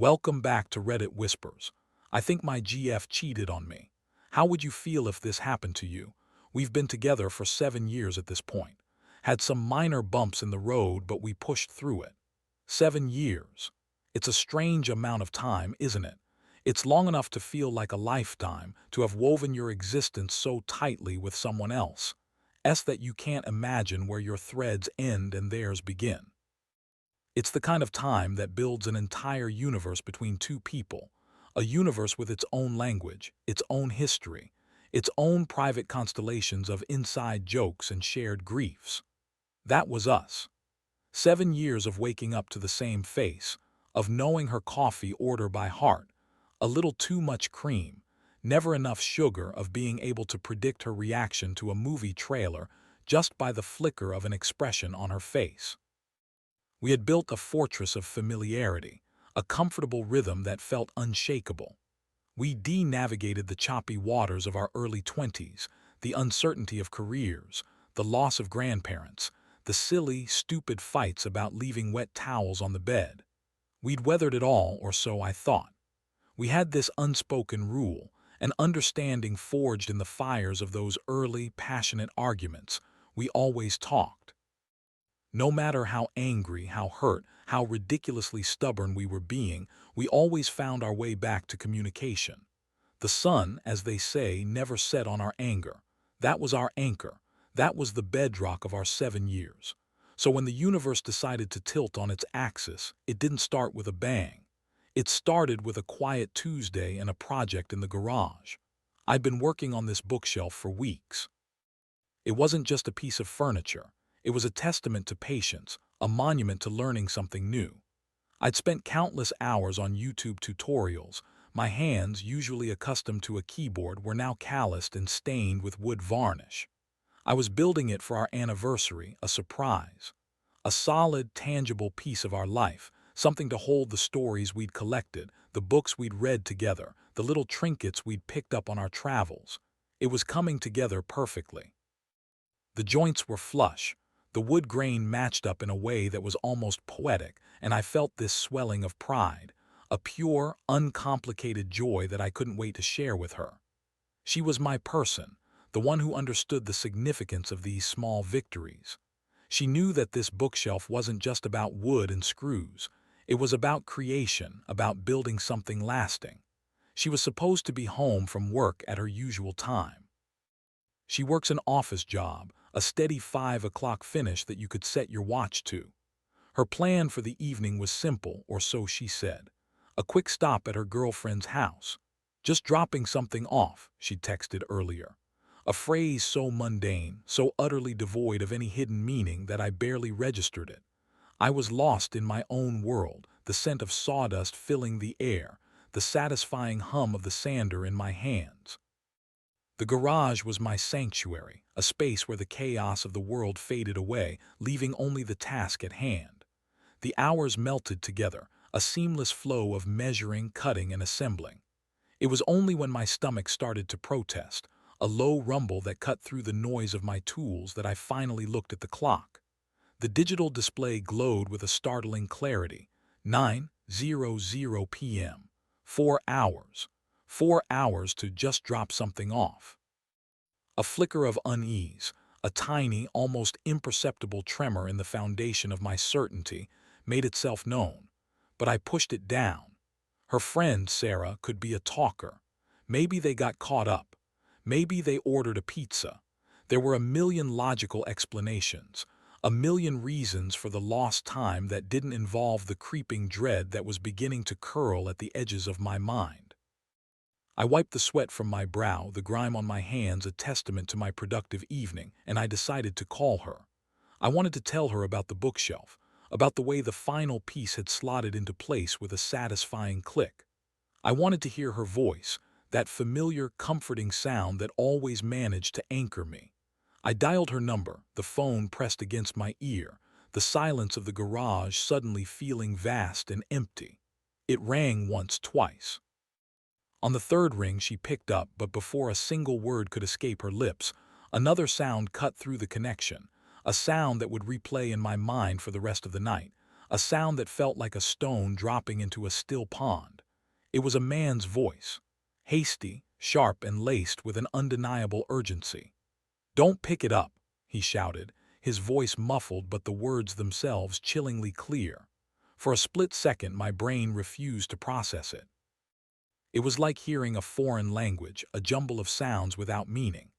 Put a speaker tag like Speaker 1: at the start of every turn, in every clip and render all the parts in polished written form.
Speaker 1: Welcome back to Reddit Whispers. I think my GF cheated on me. How would you feel if this happened to you? We've been together for 7 years at this point. Had some minor bumps in the road, but we pushed through it. 7 years. It's a strange amount of time, isn't it? It's long enough to feel like a lifetime, to have woven your existence so tightly with someone else. That you can't imagine where your threads end and theirs begin. It's the kind of time that builds an entire universe between two people, a universe with its own language, its own history, its own private constellations of inside jokes and shared griefs. That was us. 7 years of waking up to the same face, of knowing her coffee order by heart, a little too much cream, never enough sugar, of being able to predict her reaction to a movie trailer just by the flicker of an expression on her face. We had built a fortress of familiarity, a comfortable rhythm that felt unshakable. We de-navigated the choppy waters of our early 20s, the uncertainty of careers, the loss of grandparents, the silly, stupid fights about leaving wet towels on the bed. We'd weathered it all, or so I thought. We had this unspoken rule, an understanding forged in the fires of those early, passionate arguments. We always talked. No matter how angry, how hurt, how ridiculously stubborn we were being, we always found our way back to communication. The sun, as they say, never set on our anger. That was our anchor. That was the bedrock of our 7 years. So when the universe decided to tilt on its axis, it didn't start with a bang. It started with a quiet Tuesday and a project in the garage. I'd been working on this bookshelf for weeks. It wasn't just a piece of furniture. It was a testament to patience, a monument to learning something new. I'd spent countless hours on YouTube tutorials. My hands, usually accustomed to a keyboard, were now calloused and stained with wood varnish. I was building it for our anniversary, a surprise. A solid, tangible piece of our life, something to hold the stories we'd collected, the books we'd read together, the little trinkets we'd picked up on our travels. It was coming together perfectly. The joints were flush. The wood grain matched up in a way that was almost poetic, and I felt this swelling of pride, a pure, uncomplicated joy that I couldn't wait to share with her. She was my person, the one who understood the significance of these small victories. She knew that this bookshelf wasn't just about wood and screws. It was about creation, about building something lasting. She was supposed to be home from work at her usual time. She works an office job, a steady 5 o'clock finish that you could set your watch to. Her plan for the evening was simple, or so she said. A quick stop at her girlfriend's house. Just dropping something off, she texted earlier. A phrase so mundane, so utterly devoid of any hidden meaning that I barely registered it. I was lost in my own world, the scent of sawdust filling the air, the satisfying hum of the sander in my hands. The garage was my sanctuary, a space where the chaos of the world faded away, leaving only the task at hand. The hours melted together, a seamless flow of measuring, cutting, and assembling. It was only when my stomach started to protest, a low rumble that cut through the noise of my tools, that I finally looked at the clock. The digital display glowed with a startling clarity. 9:00 p.m. 4 hours. 4 hours to just drop something off. A flicker of unease, a tiny, almost imperceptible tremor in the foundation of my certainty, made itself known. But I pushed it down. Her friend, Sarah, could be a talker. Maybe they got caught up. Maybe they ordered a pizza. There were a million logical explanations, a million reasons for the lost time that didn't involve the creeping dread that was beginning to curl at the edges of my mind. I wiped the sweat from my brow, the grime on my hands a testament to my productive evening, and I decided to call her. I wanted to tell her about the bookshelf, about the way the final piece had slotted into place with a satisfying click. I wanted to hear her voice, that familiar, comforting sound that always managed to anchor me. I dialed her number, the phone pressed against my ear, the silence of the garage suddenly feeling vast and empty. It rang once, twice. On the third ring she picked up, but before a single word could escape her lips, another sound cut through the connection, a sound that would replay in my mind for the rest of the night, a sound that felt like a stone dropping into a still pond. It was a man's voice, hasty, sharp, and laced with an undeniable urgency. "Don't pick it up," he shouted, his voice muffled but the words themselves chillingly clear. For a split second, my brain refused to process it. It was like hearing a foreign language, a jumble of sounds without meaning.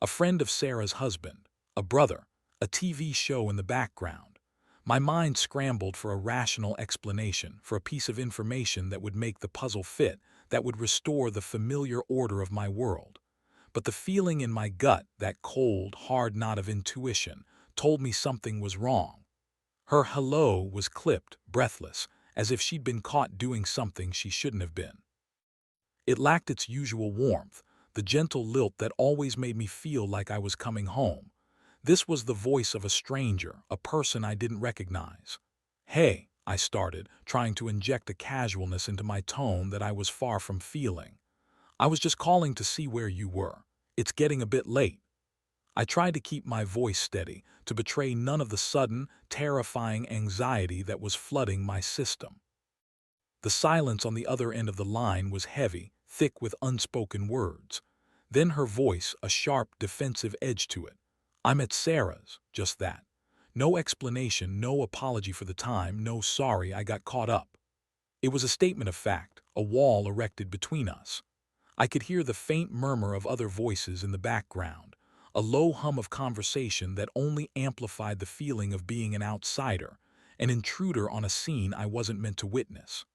Speaker 1: A friend of Sarah's husband, a brother, a TV show in the background. My mind scrambled for a rational explanation, for a piece of information that would make the puzzle fit, that would restore the familiar order of my world. But the feeling in my gut, that cold, hard knot of intuition, told me something was wrong. Her hello was clipped, breathless, as if she'd been caught doing something she shouldn't have been. It lacked its usual warmth, the gentle lilt that always made me feel like I was coming home. This was the voice of a stranger, a person I didn't recognize. "Hey," I started, trying to inject a casualness into my tone that I was far from feeling. "I was just calling to see where you were. It's getting a bit late." I tried to keep my voice steady, to betray none of the sudden, terrifying anxiety that was flooding my system. The silence on the other end of the line was heavy, thick with unspoken words. Then her voice, a sharp, defensive edge to it. "I'm at Sarah's," just that. No explanation, no apology for the time, no sorry I got caught up. It was a statement of fact, a wall erected between us. I could hear the faint murmur of other voices in the background, a low hum of conversation that only amplified the feeling of being an outsider, an intruder on a scene I wasn't meant to witness.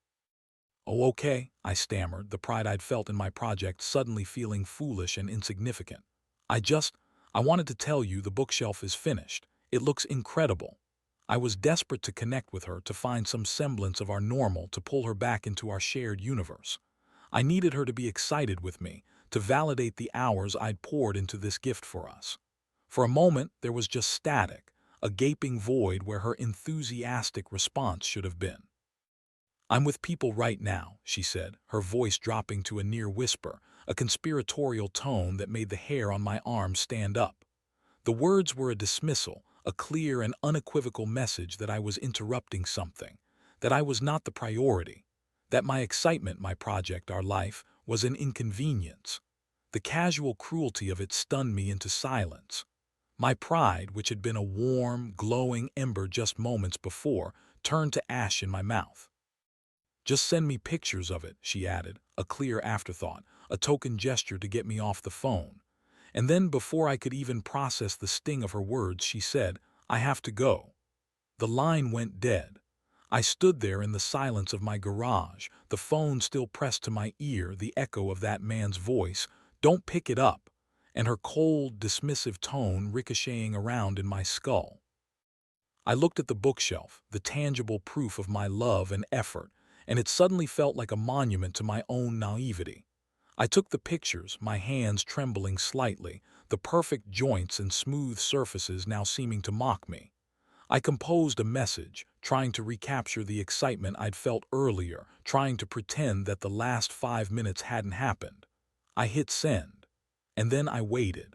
Speaker 1: "Oh, okay," I stammered, the pride I'd felt in my project suddenly feeling foolish and insignificant. I wanted to tell you the bookshelf is finished. It looks incredible." I was desperate to connect with her, to find some semblance of our normal, to pull her back into our shared universe. I needed her to be excited with me, to validate the hours I'd poured into this gift for us. For a moment, there was just static, a gaping void where her enthusiastic response should have been. "I'm with people right now," she said, her voice dropping to a near whisper, a conspiratorial tone that made the hair on my arm stand up. The words were a dismissal, a clear and unequivocal message that I was interrupting something, that I was not the priority, that my excitement, my project, our life, was an inconvenience. The casual cruelty of it stunned me into silence. My pride, which had been a warm, glowing ember just moments before, turned to ash in my mouth. "Just send me pictures of it," she added, a clear afterthought, a token gesture to get me off the phone. And then, before I could even process the sting of her words, she said, "I have to go." The line went dead. I stood there in the silence of my garage, the phone still pressed to my ear, the echo of that man's voice, "Don't pick it up," and her cold, dismissive tone ricocheting around in my skull. I looked at the bookshelf, the tangible proof of my love and effort, and it suddenly felt like a monument to my own naivety. I took the pictures, my hands trembling slightly, the perfect joints and smooth surfaces now seeming to mock me. I composed a message, trying to recapture the excitement I'd felt earlier, trying to pretend that the last 5 minutes hadn't happened. I hit send. And then I waited.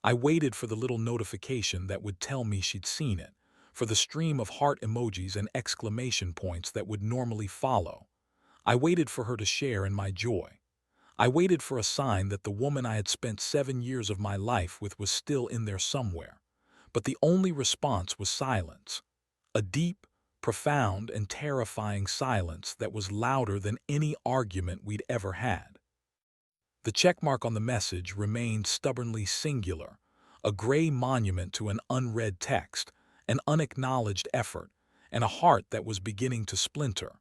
Speaker 1: I waited for the little notification that would tell me she'd seen it, for the stream of heart emojis and exclamation points that would normally follow. I waited for her to share in my joy. I waited for a sign that the woman I had spent 7 years of my life with was still in there somewhere. But the only response was silence. A deep, profound, and terrifying silence that was louder than any argument we'd ever had. The checkmark on the message remained stubbornly singular, a gray monument to an unread text, an unacknowledged effort, and a heart that was beginning to splinter.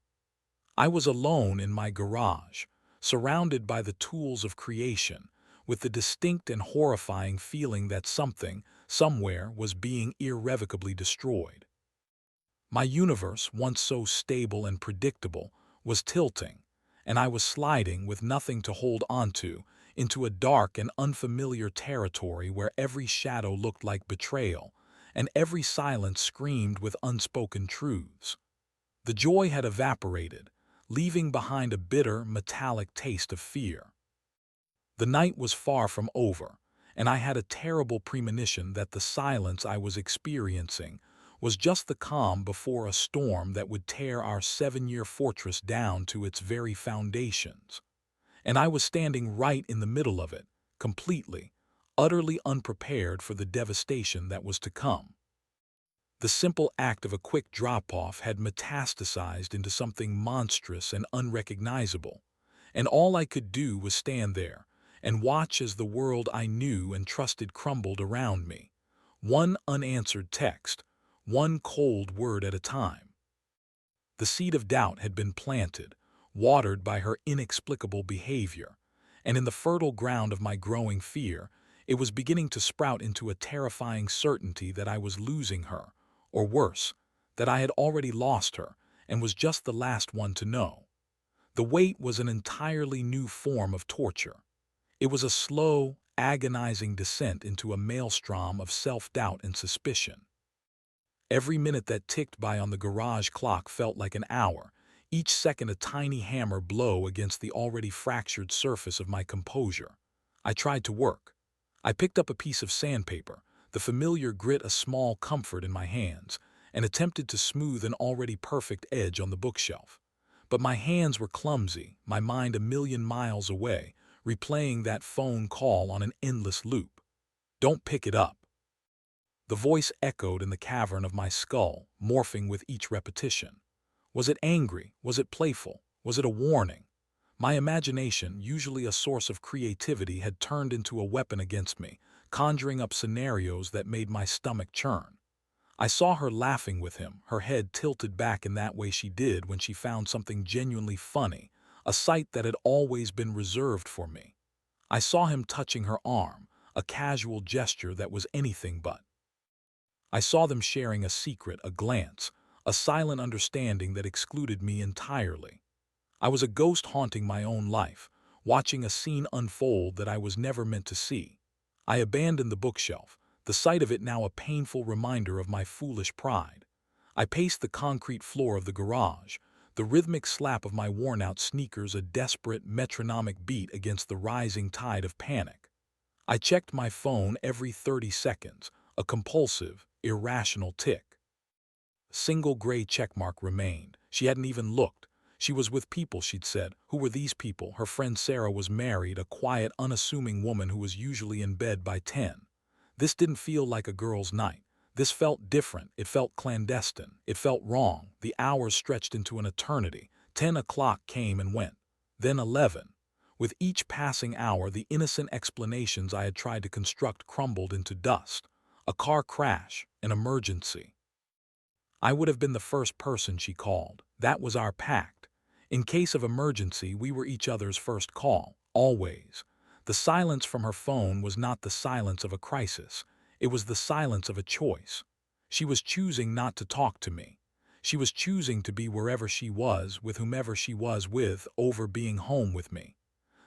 Speaker 1: I was alone in my garage, surrounded by the tools of creation, with the distinct and horrifying feeling that something, somewhere, was being irrevocably destroyed. My universe, once so stable and predictable, was tilting, and I was sliding, with nothing to hold onto, into a dark and unfamiliar territory where every shadow looked like betrayal, and every silence screamed with unspoken truths. The joy had evaporated, leaving behind a bitter, metallic taste of fear. The night was far from over, and I had a terrible premonition that the silence I was experiencing was just the calm before a storm that would tear our 7-year fortress down to its very foundations. And I was standing right in the middle of it, completely, utterly unprepared for the devastation that was to come. The simple act of a quick drop-off had metastasized into something monstrous and unrecognizable, and all I could do was stand there and watch as the world I knew and trusted crumbled around me, one unanswered text, one cold word at a time. The seed of doubt had been planted, watered by her inexplicable behavior, and in the fertile ground of my growing fear, it was beginning to sprout into a terrifying certainty that I was losing her, or worse, that I had already lost her and was just the last one to know. The wait was an entirely new form of torture. It was a slow, agonizing descent into a maelstrom of self-doubt and suspicion. Every minute that ticked by on the garage clock felt like an hour, each second a tiny hammer blow against the already fractured surface of my composure. I tried to work. I picked up a piece of sandpaper, the familiar grit a small comfort in my hands, and attempted to smooth an already perfect edge on the bookshelf. But my hands were clumsy, my mind a million miles away, replaying that phone call on an endless loop. "Don't pick it up." The voice echoed in the cavern of my skull, morphing with each repetition. Was it angry? Was it playful? Was it a warning? My imagination, usually a source of creativity, had turned into a weapon against me, conjuring up scenarios that made my stomach churn. I saw her laughing with him, her head tilted back in that way she did when she found something genuinely funny, a sight that had always been reserved for me. I saw him touching her arm, a casual gesture that was anything but. I saw them sharing a secret, a glance, a silent understanding that excluded me entirely. I was a ghost haunting my own life, watching a scene unfold that I was never meant to see. I abandoned the bookshelf, the sight of it now a painful reminder of my foolish pride. I paced the concrete floor of the garage, the rhythmic slap of my worn-out sneakers a desperate, metronomic beat against the rising tide of panic. I checked my phone every 30 seconds, a compulsive, irrational tick. Single gray checkmark remained. She hadn't even looked. She was with people, she'd said. Who were these people? Her friend Sarah was married, a quiet, unassuming woman who was usually in bed by 10. This didn't feel like a girl's night. This felt different. It felt clandestine. It felt wrong. The hours stretched into an eternity. 10 o'clock came and went. Then 11. With each passing hour, the innocent explanations I had tried to construct crumbled into dust. A car crash, an emergency. I would have been the first person she called. That was our pact. In case of emergency, we were each other's first call, always. The silence from her phone was not the silence of a crisis. It was the silence of a choice. She was choosing not to talk to me. She was choosing to be wherever she was, with whomever she was with, over being home with me.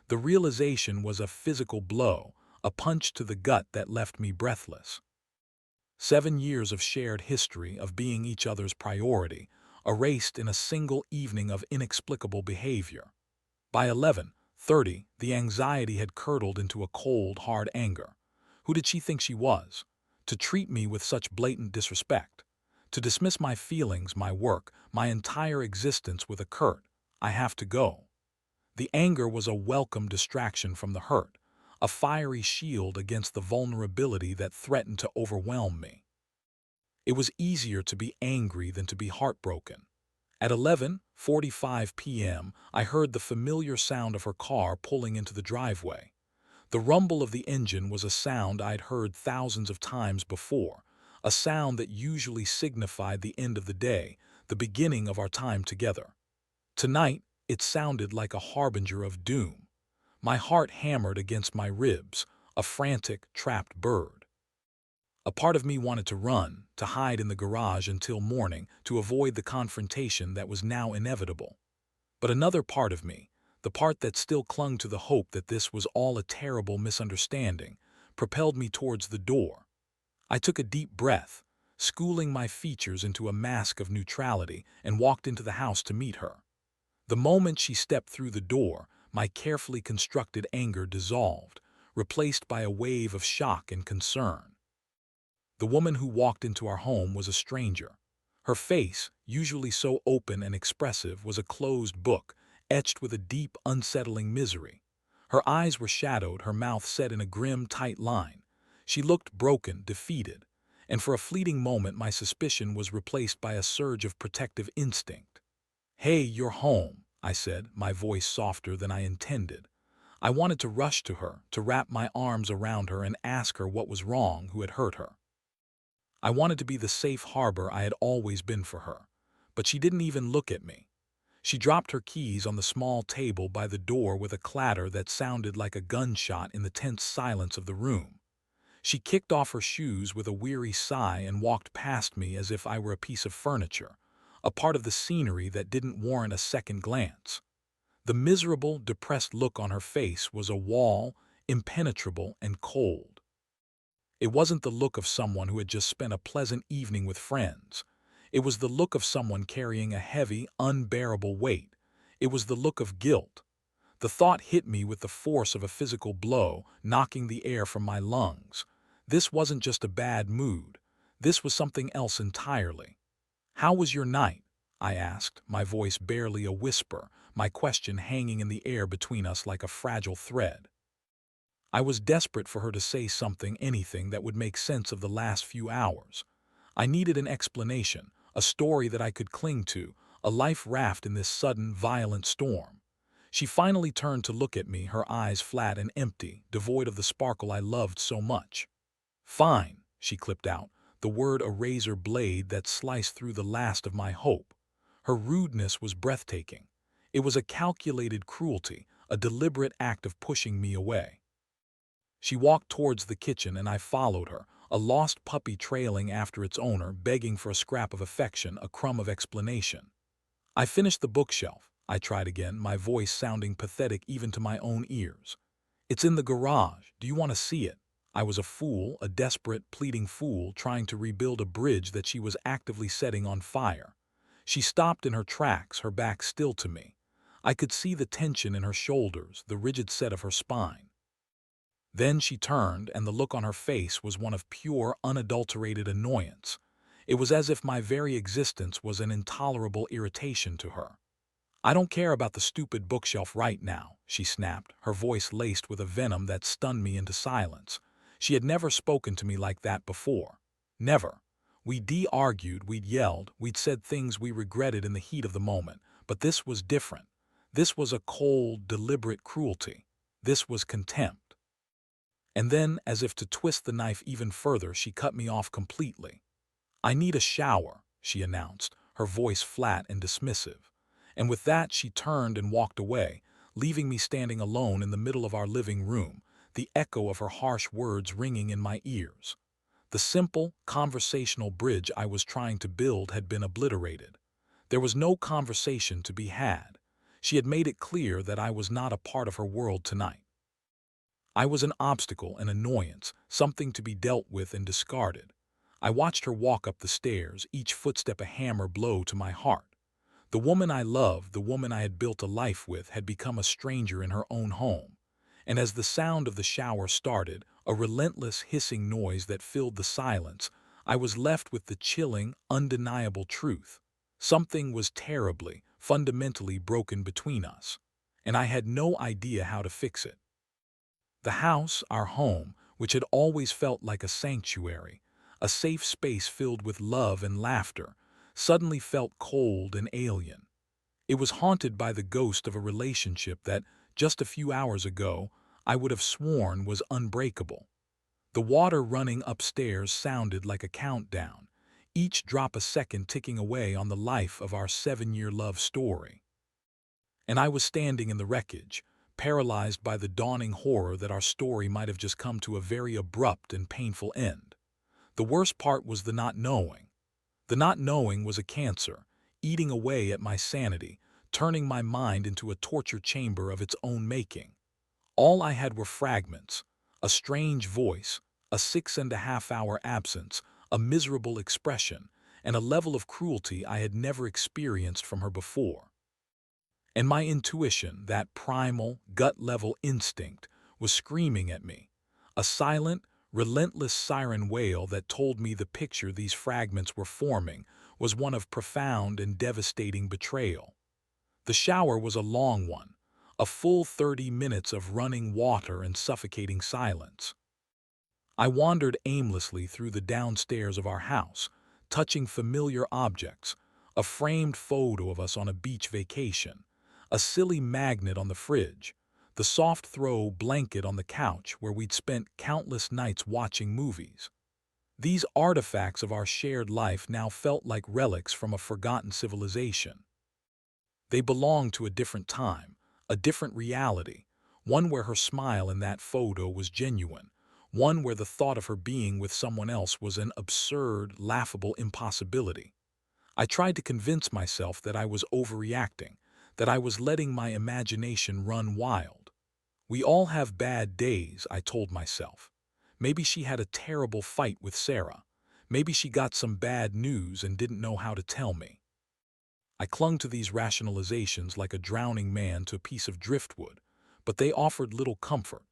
Speaker 1: The realization was a physical blow, a punch to the gut that left me breathless. 7 years of shared history, of being each other's priority, erased in a single evening of inexplicable behavior. By 11:30, the anxiety had curdled into a cold, hard anger. Who did she think she was? To treat me with such blatant disrespect. To dismiss my feelings, my work, my entire existence with a curt, "I have to go." The anger was a welcome distraction from the hurt, a fiery shield against the vulnerability that threatened to overwhelm me. It was easier to be angry than to be heartbroken. At 11:45 p.m., I heard the familiar sound of her car pulling into the driveway. The rumble of the engine was a sound I'd heard thousands of times before, a sound that usually signified the end of the day, the beginning of our time together. Tonight, it sounded like a harbinger of doom. My heart hammered against my ribs, a frantic, trapped bird. A part of me wanted to run, to hide in the garage until morning, to avoid the confrontation that was now inevitable. But another part of me, the part that still clung to the hope that this was all a terrible misunderstanding, propelled me towards the door. I took a deep breath, schooling my features into a mask of neutrality, and walked into the house to meet her. The moment she stepped through the door, my carefully constructed anger dissolved, replaced by a wave of shock and concern. The woman who walked into our home was a stranger. Her face, usually so open and expressive, was a closed book, etched with a deep, unsettling misery. Her eyes were shadowed, her mouth set in a grim, tight line. She looked broken, defeated, and for a fleeting moment my suspicion was replaced by a surge of protective instinct. "Hey, you're home," I said, my voice softer than I intended. I wanted to rush to her, to wrap my arms around her and ask her what was wrong, who had hurt her. I wanted to be the safe harbor I had always been for her. But she didn't even look at me. She dropped her keys on the small table by the door with a clatter that sounded like a gunshot in the tense silence of the room. She kicked off her shoes with a weary sigh and walked past me as if I were a piece of furniture, a part of the scenery that didn't warrant a second glance. The miserable, depressed look on her face was a wall, impenetrable and cold. It wasn't the look of someone who had just spent a pleasant evening with friends. It was the look of someone carrying a heavy, unbearable weight. It was the look of guilt. The thought hit me with the force of a physical blow, knocking the air from my lungs. This wasn't just a bad mood. This was something else entirely. "How was your night?" I asked, my voice barely a whisper, my question hanging in the air between us like a fragile thread. I was desperate for her to say something, anything that would make sense of the last few hours. I needed an explanation, a story that I could cling to, a life raft in this sudden, violent storm. She finally turned to look at me, her eyes flat and empty, devoid of the sparkle I loved so much. "Fine," she clipped out, the word a razor blade that sliced through the last of my hope. Her rudeness was breathtaking. It was a calculated cruelty, a deliberate act of pushing me away. She walked towards the kitchen and I followed her, a lost puppy trailing after its owner, begging for a scrap of affection, a crumb of explanation. "I finished the bookshelf," I tried again, my voice sounding pathetic even to my own ears. "It's in the garage. Do you want to see it?" I was a fool, a desperate, pleading fool, trying to rebuild a bridge that she was actively setting on fire. She stopped in her tracks, her back still to me. I could see the tension in her shoulders, the rigid set of her spine. Then she turned, and the look on her face was one of pure, unadulterated annoyance. It was as if my very existence was an intolerable irritation to her. "I don't care about the stupid bookshelf right now," she snapped, her voice laced with a venom that stunned me into silence. She had never spoken to me like that before. Never. We'd argued, we'd yelled, we'd said things we regretted in the heat of the moment, but this was different. This was a cold, deliberate cruelty. This was contempt. And then, as if to twist the knife even further, she cut me off completely. "I need a shower," she announced, her voice flat and dismissive. And with that she turned and walked away, leaving me standing alone in the middle of our living room, the echo of her harsh words ringing in my ears. The simple, conversational bridge I was trying to build had been obliterated. There was no conversation to be had. She had made it clear that I was not a part of her world tonight. I was an obstacle, an annoyance, something to be dealt with and discarded. I watched her walk up the stairs, each footstep a hammer blow to my heart. The woman I loved, the woman I had built a life with, had become a stranger in her own home. And as the sound of the shower started, a relentless hissing noise that filled the silence, I was left with the chilling, undeniable truth. Something was terribly, fundamentally broken between us, and I had no idea how to fix it. The house, our home, which had always felt like a sanctuary, a safe space filled with love and laughter, suddenly felt cold and alien. It was haunted by the ghost of a relationship that, just a few hours ago, I would have sworn was unbreakable. The water running upstairs sounded like a countdown, each drop a second ticking away on the life of our 7-year love story. And I was standing in the wreckage, paralyzed by the dawning horror that our story might have just come to a very abrupt and painful end. The worst part was the not knowing. The not knowing was a cancer, eating away at my sanity, turning my mind into a torture chamber of its own making. All I had were fragments, a strange voice, a 6.5-hour absence, a miserable expression, and a level of cruelty I had never experienced from her before. And my intuition, that primal, gut-level instinct, was screaming at me. A silent, relentless siren wail that told me the picture these fragments were forming was one of profound and devastating betrayal. The shower was a long one, a full 30 minutes of running water and suffocating silence. I wandered aimlessly through the downstairs of our house, touching familiar objects, a framed photo of us on a beach vacation, a silly magnet on the fridge, the soft throw blanket on the couch where we'd spent countless nights watching movies. These artifacts of our shared life now felt like relics from a forgotten civilization. They belonged to a different time, a different reality, one where her smile in that photo was genuine, one where the thought of her being with someone else was an absurd, laughable impossibility. I tried to convince myself that I was overreacting, that I was letting my imagination run wild. We all have bad days, I told myself. Maybe she had a terrible fight with Sarah. Maybe she got some bad news and didn't know how to tell me. I clung to these rationalizations like a drowning man to a piece of driftwood, but they offered little comfort.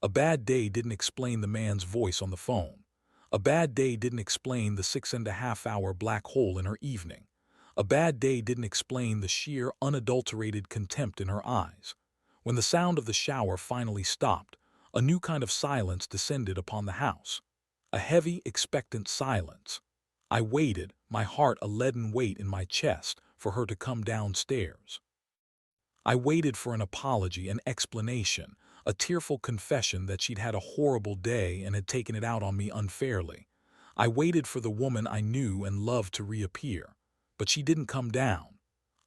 Speaker 1: A bad day didn't explain the man's voice on the phone. A bad day didn't explain the 6.5-hour black hole in her evening. A bad day didn't explain the sheer, unadulterated contempt in her eyes. When the sound of the shower finally stopped, a new kind of silence descended upon the house. A heavy, expectant silence. I waited, my heart a leaden weight in my chest, for her to come downstairs. I waited for an apology, an explanation, a tearful confession that she'd had a horrible day and had taken it out on me unfairly. I waited for the woman I knew and loved to reappear, but she didn't come down.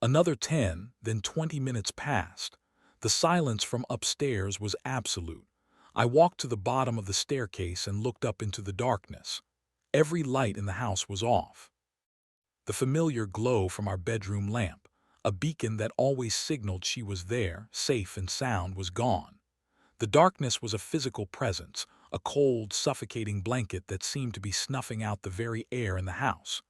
Speaker 1: Another 10, then 20 minutes passed. The silence from upstairs was absolute. I walked to the bottom of the staircase and looked up into the darkness. Every light in the house was off. The familiar glow from our bedroom lamp, a beacon that always signaled she was there, safe and sound, was gone. The darkness was a physical presence, a cold, suffocating blanket that seemed to be snuffing out the very air in the house.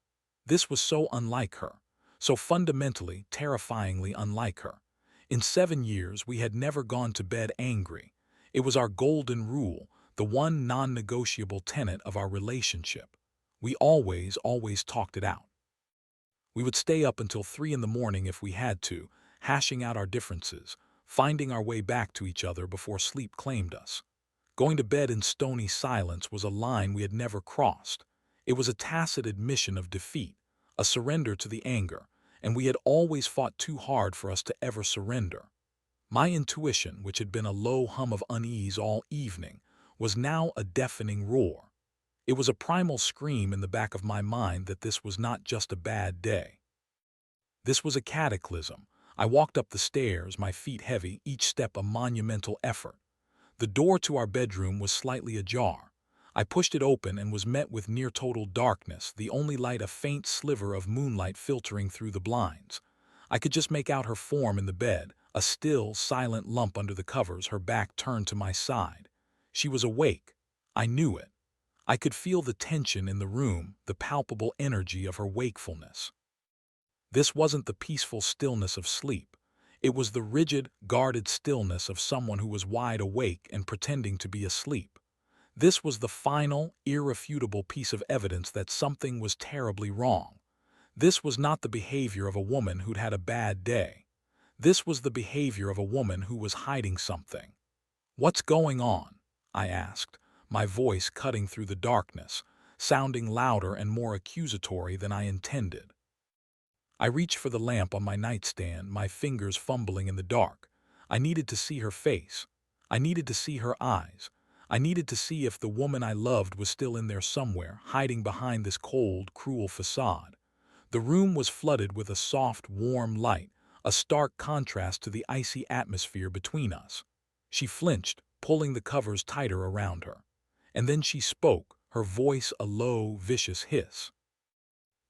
Speaker 1: This was so unlike her, so fundamentally, terrifyingly unlike her. In 7 years, we had never gone to bed angry. It was our golden rule, the one non-negotiable tenet of our relationship. We always talked it out. We would stay up until 3 in the morning if we had to, hashing out our differences, finding our way back to each other before sleep claimed us. Going to bed in stony silence was a line we had never crossed. It was a tacit admission of defeat, a surrender to the anger, and we had always fought too hard for us to ever surrender. My intuition, which had been a low hum of unease all evening, was now a deafening roar. It was a primal scream in the back of my mind that this was not just a bad day. This was a cataclysm. I walked up the stairs, my feet heavy, each step a monumental effort. The door to our bedroom was slightly ajar. I pushed it open and was met with near-total darkness, the only light a faint sliver of moonlight filtering through the blinds. I could just make out her form in the bed, a still, silent lump under the covers, her back turned to my side. She was awake. I knew it. I could feel the tension in the room, the palpable energy of her wakefulness. This wasn't the peaceful stillness of sleep. It was the rigid, guarded stillness of someone who was wide awake and pretending to be asleep. This was the final, irrefutable piece of evidence that something was terribly wrong. This was not the behavior of a woman who'd had a bad day. This was the behavior of a woman who was hiding something. "What's going on?" I asked, my voice cutting through the darkness, sounding louder and more accusatory than I intended. I reached for the lamp on my nightstand, my fingers fumbling in the dark. I needed to see her face. I needed to see her eyes. I needed to see if the woman I loved was still in there somewhere, hiding behind this cold, cruel facade. The room was flooded with a soft, warm light, a stark contrast to the icy atmosphere between us. She flinched, pulling the covers tighter around her. And then she spoke, her voice a low, vicious hiss.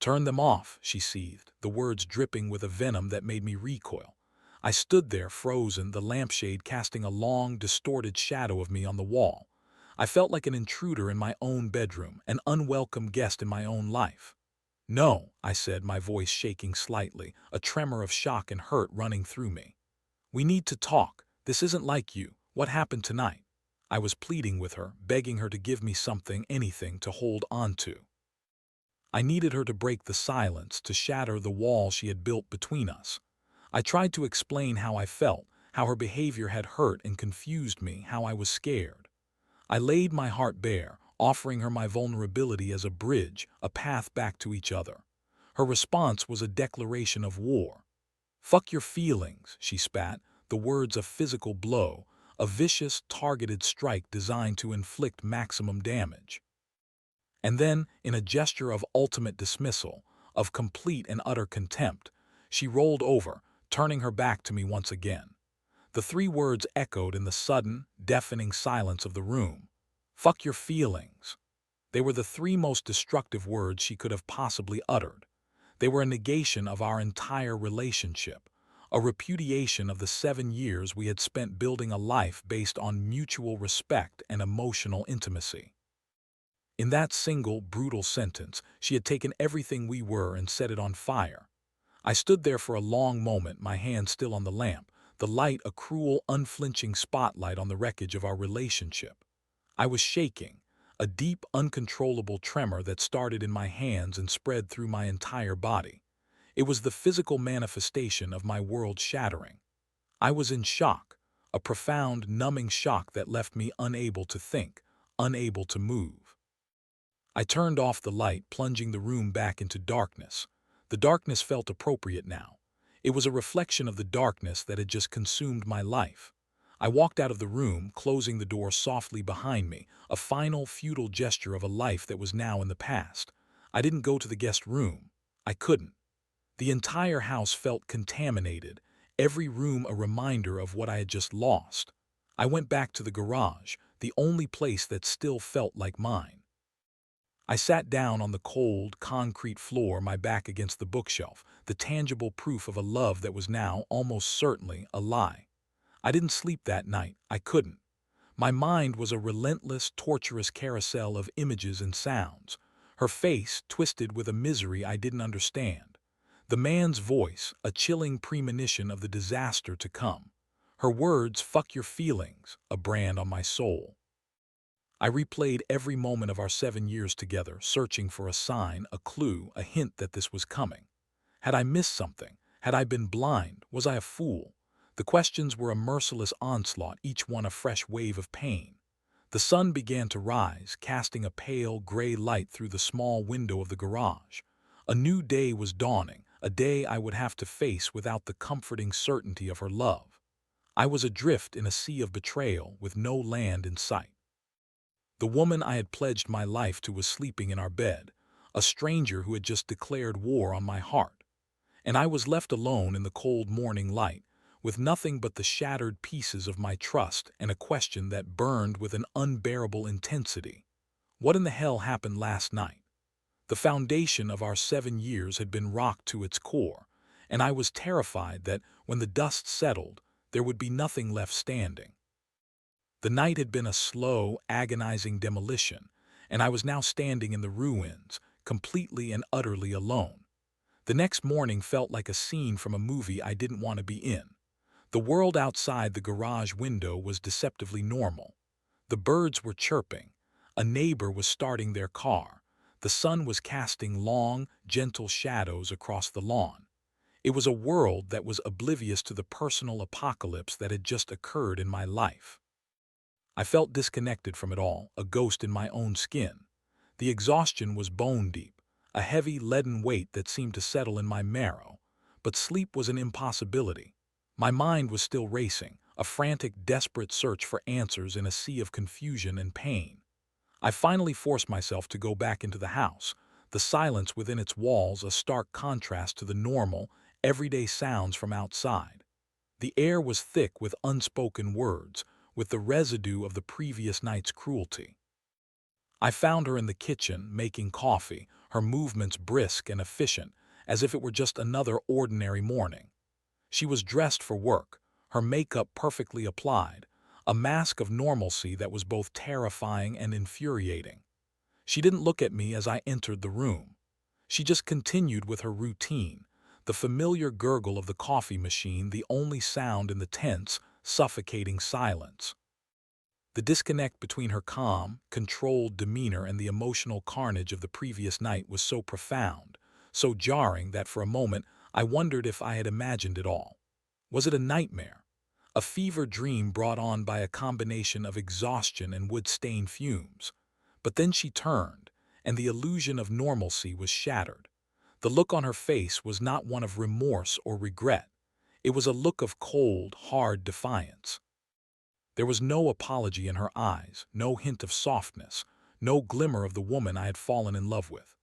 Speaker 1: "Turn them off," she seethed, the words dripping with a venom that made me recoil. I stood there, frozen, the lampshade casting a long, distorted shadow of me on the wall. I felt like an intruder in my own bedroom, an unwelcome guest in my own life. "No," I said, my voice shaking slightly, a tremor of shock and hurt running through me. "We need to talk. This isn't like you. What happened tonight?" I was pleading with her, begging her to give me something, anything to hold on to. I needed her to break the silence, to shatter the wall she had built between us. I tried to explain how I felt, how her behavior had hurt and confused me, how I was scared. I laid my heart bare, offering her my vulnerability as a bridge, a path back to each other. Her response was a declaration of war. "Fuck your feelings," she spat, the words a physical blow, a vicious, targeted strike designed to inflict maximum damage. And then, in a gesture of ultimate dismissal, of complete and utter contempt, she rolled over, turning her back to me once again. The three words echoed in the sudden, deafening silence of the room. "Fuck your feelings." They were the three most destructive words she could have possibly uttered. They were a negation of our entire relationship, a repudiation of the 7 years we had spent building a life based on mutual respect and emotional intimacy. In that single, brutal sentence, she had taken everything we were and set it on fire. I stood there for a long moment, my hand still on the lamp, the light a cruel, unflinching spotlight on the wreckage of our relationship. I was shaking, a deep, uncontrollable tremor that started in my hands and spread through my entire body. It was the physical manifestation of my world shattering. I was in shock, a profound, numbing shock that left me unable to think, unable to move. I turned off the light, plunging the room back into darkness. The darkness felt appropriate now. It was a reflection of the darkness that had just consumed my life. I walked out of the room, closing the door softly behind me, a final, futile gesture of a life that was now in the past. I didn't go to the guest room. I couldn't. The entire house felt contaminated, every room a reminder of what I had just lost. I went back to the garage, the only place that still felt like mine. I sat down on the cold, concrete floor, my back against the bookshelf, the tangible proof of a love that was now almost certainly a lie. I didn't sleep that night. I couldn't. My mind was a relentless, torturous carousel of images and sounds. Her face twisted with a misery I didn't understand. The man's voice, a chilling premonition of the disaster to come. Her words, "Fuck your feelings," a brand on my soul. I replayed every moment of our 7 years together, searching for a sign, a clue, a hint that this was coming. Had I missed something? Had I been blind? Was I a fool? The questions were a merciless onslaught, each one a fresh wave of pain. The sun began to rise, casting a pale, gray light through the small window of the garage. A new day was dawning, a day I would have to face without the comforting certainty of her love. I was adrift in a sea of betrayal, with no land in sight. The woman I had pledged my life to was sleeping in our bed, a stranger who had just declared war on my heart. And I was left alone in the cold morning light, with nothing but the shattered pieces of my trust and a question that burned with an unbearable intensity. What in the hell happened last night? The foundation of our 7 years had been rocked to its core, and I was terrified that, when the dust settled, there would be nothing left standing. The night had been a slow, agonizing demolition, and I was now standing in the ruins, completely and utterly alone. The next morning felt like a scene from a movie I didn't want to be in. The world outside the garage window was deceptively normal. The birds were chirping. A neighbor was starting their car. The sun was casting long, gentle shadows across the lawn. It was a world that was oblivious to the personal apocalypse that had just occurred in my life. I felt disconnected from it all, a ghost in my own skin. The exhaustion was bone deep, a heavy, leaden weight that seemed to settle in my marrow. But sleep was an impossibility. My mind was still racing, a frantic, desperate search for answers in a sea of confusion and pain. I finally forced myself to go back into the house, the silence within its walls a stark contrast to the normal, everyday sounds from outside. The air was thick with unspoken words, with the residue of the previous night's cruelty. I found her in the kitchen, making coffee, her movements brisk and efficient, as if it were just another ordinary morning. She was dressed for work, her makeup perfectly applied, a mask of normalcy that was both terrifying and infuriating. She didn't look at me as I entered the room. She just continued with her routine, the familiar gurgle of the coffee machine the only sound in the tense, suffocating silence. The disconnect between her calm, controlled demeanor and the emotional carnage of the previous night was so profound, so jarring that for a moment I wondered if I had imagined it all. Was it a nightmare? A fever dream brought on by a combination of exhaustion and wood-stained fumes? But then she turned, and the illusion of normalcy was shattered. The look on her face was not one of remorse or regret. It was a look of cold, hard defiance. There was no apology in her eyes, no hint of softness, no glimmer of the woman I had fallen in love with.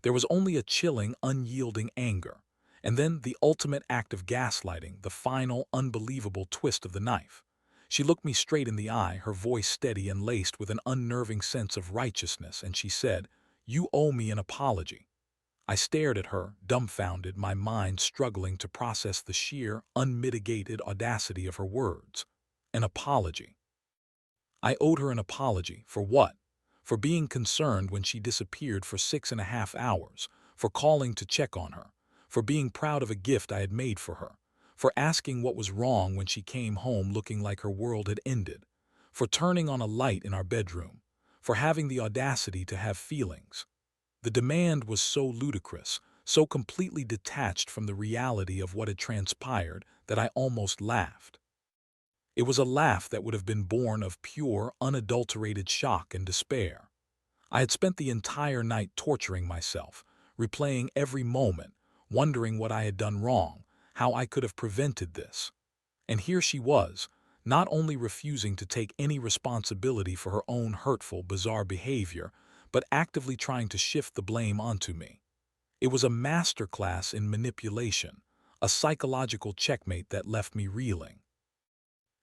Speaker 1: There was only a chilling, unyielding anger, and then the ultimate act of gaslighting, the final, unbelievable twist of the knife. She looked me straight in the eye, her voice steady and laced with an unnerving sense of righteousness, and she said, "You owe me an apology." I stared at her, dumbfounded, my mind struggling to process the sheer, unmitigated audacity of her words. An apology. I owed her an apology. For what? For being concerned when she disappeared for 6.5 hours, for calling to check on her, for being proud of a gift I had made for her, for asking what was wrong when she came home looking like her world had ended, for turning on a light in our bedroom, for having the audacity to have feelings. The demand was so ludicrous, so completely detached from the reality of what had transpired that I almost laughed. It was a laugh that would have been born of pure, unadulterated shock and despair. I had spent the entire night torturing myself, replaying every moment, wondering what I had done wrong, how I could have prevented this. And here she was, not only refusing to take any responsibility for her own hurtful, bizarre behavior, but actively trying to shift the blame onto me. It was a masterclass in manipulation, a psychological checkmate that left me reeling.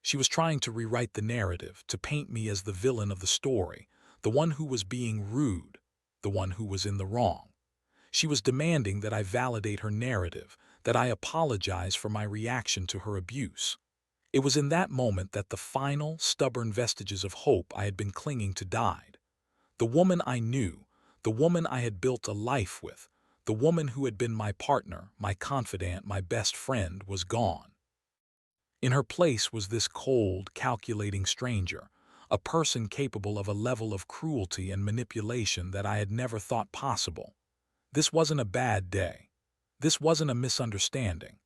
Speaker 1: She was trying to rewrite the narrative, to paint me as the villain of the story, the one who was being rude, the one who was in the wrong. She was demanding that I validate her narrative, that I apologize for my reaction to her abuse. It was in that moment that the final, stubborn vestiges of hope I had been clinging to died. The woman I knew, the woman I had built a life with, the woman who had been my partner, my confidant, my best friend, was gone. In her place was this cold, calculating stranger, a person capable of a level of cruelty and manipulation that I had never thought possible. This wasn't a bad day. This wasn't a misunderstanding.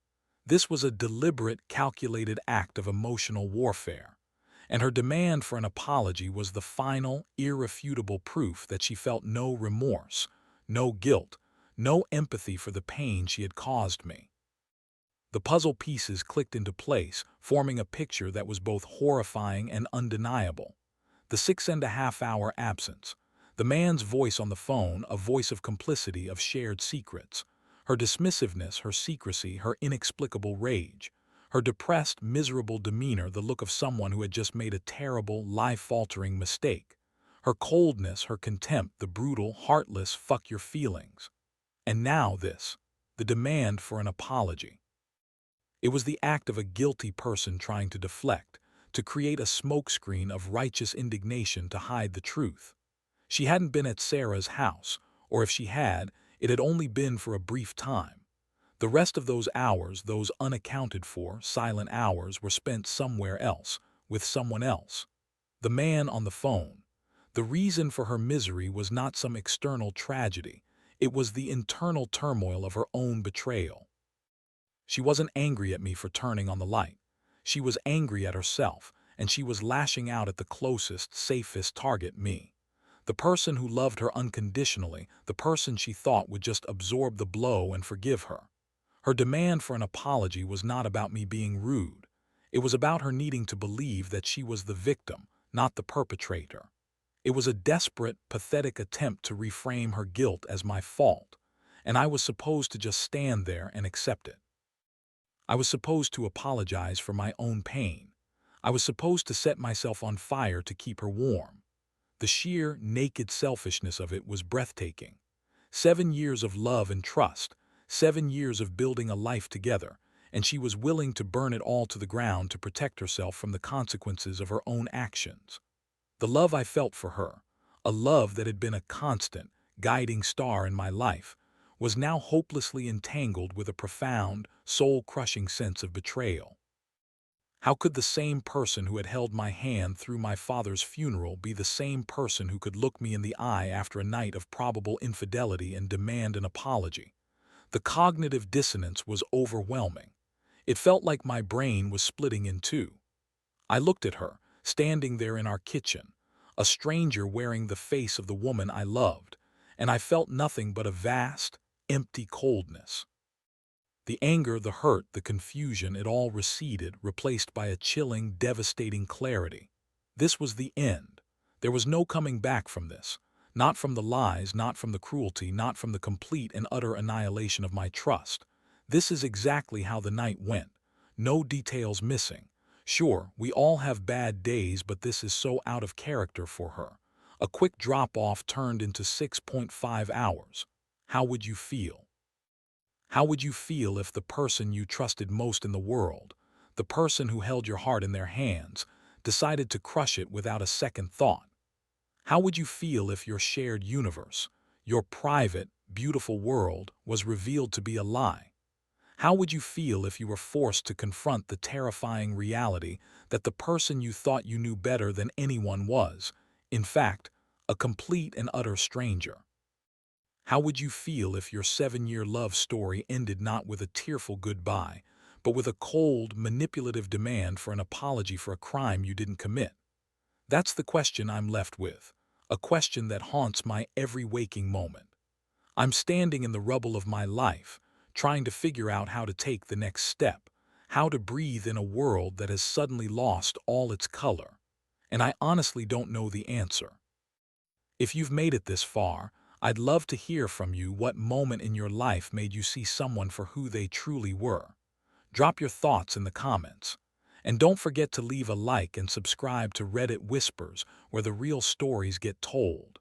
Speaker 1: This was a deliberate, calculated act of emotional warfare. And her demand for an apology was the final, irrefutable proof that she felt no remorse, no guilt, no empathy for the pain she had caused me. The puzzle pieces clicked into place, forming a picture that was both horrifying and undeniable. The 6.5 hour absence. The man's voice on the phone, a voice of complicity, of shared secrets. Her dismissiveness, her secrecy, her inexplicable rage. Her depressed, miserable demeanor, the look of someone who had just made a terrible, life-altering mistake. Her coldness, her contempt, the brutal, heartless "fuck your feelings." And now this, the demand for an apology. It was the act of a guilty person trying to deflect, to create a smokescreen of righteous indignation to hide the truth. She hadn't been at Sarah's house, or if she had, it had only been for a brief time. The rest of those hours, those unaccounted for, silent hours, were spent somewhere else, with someone else. The man on the phone. The reason for her misery was not some external tragedy. It was the internal turmoil of her own betrayal. She wasn't angry at me for turning on the light. She was angry at herself, and she was lashing out at the closest, safest target, me. The person who loved her unconditionally, the person she thought would just absorb the blow and forgive her. Her demand for an apology was not about me being rude. It was about her needing to believe that she was the victim, not the perpetrator. It was a desperate, pathetic attempt to reframe her guilt as my fault, and I was supposed to just stand there and accept it. I was supposed to apologize for my own pain. I was supposed to set myself on fire to keep her warm. The sheer, naked selfishness of it was breathtaking. 7 years of love and trust, 7 years of building a life together, and she was willing to burn it all to the ground to protect herself from the consequences of her own actions. The love I felt for her, a love that had been a constant, guiding star in my life, was now hopelessly entangled with a profound, soul-crushing sense of betrayal. How could the same person who had held my hand through my father's funeral be the same person who could look me in the eye after a night of probable infidelity and demand an apology? The cognitive dissonance was overwhelming. It felt like my brain was splitting in two. I looked at her, standing there in our kitchen, a stranger wearing the face of the woman I loved, and I felt nothing but a vast, empty coldness. The anger, the hurt, the confusion, it all receded, replaced by a chilling, devastating clarity. This was the end. There was no coming back from this. Not from the lies, not from the cruelty, not from the complete and utter annihilation of my trust. This is exactly how the night went. No details missing. Sure, we all have bad days, but this is so out of character for her. A quick drop-off turned into 6.5 hours. How would you feel? How would you feel if the person you trusted most in the world, the person who held your heart in their hands, decided to crush it without a second thought? How would you feel if your shared universe, your private, beautiful world, was revealed to be a lie? How would you feel if you were forced to confront the terrifying reality that the person you thought you knew better than anyone was, in fact, a complete and utter stranger? How would you feel if your 7-year love story ended not with a tearful goodbye, but with a cold, manipulative demand for an apology for a crime you didn't commit? That's the question I'm left with, a question that haunts my every waking moment. I'm standing in the rubble of my life, trying to figure out how to take the next step, how to breathe in a world that has suddenly lost all its color. And I honestly don't know the answer. If you've made it this far, I'd love to hear from you what moment in your life made you see someone for who they truly were. Drop your thoughts in the comments. And don't forget to leave a like and subscribe to Reddit Whispers, where the real stories get told.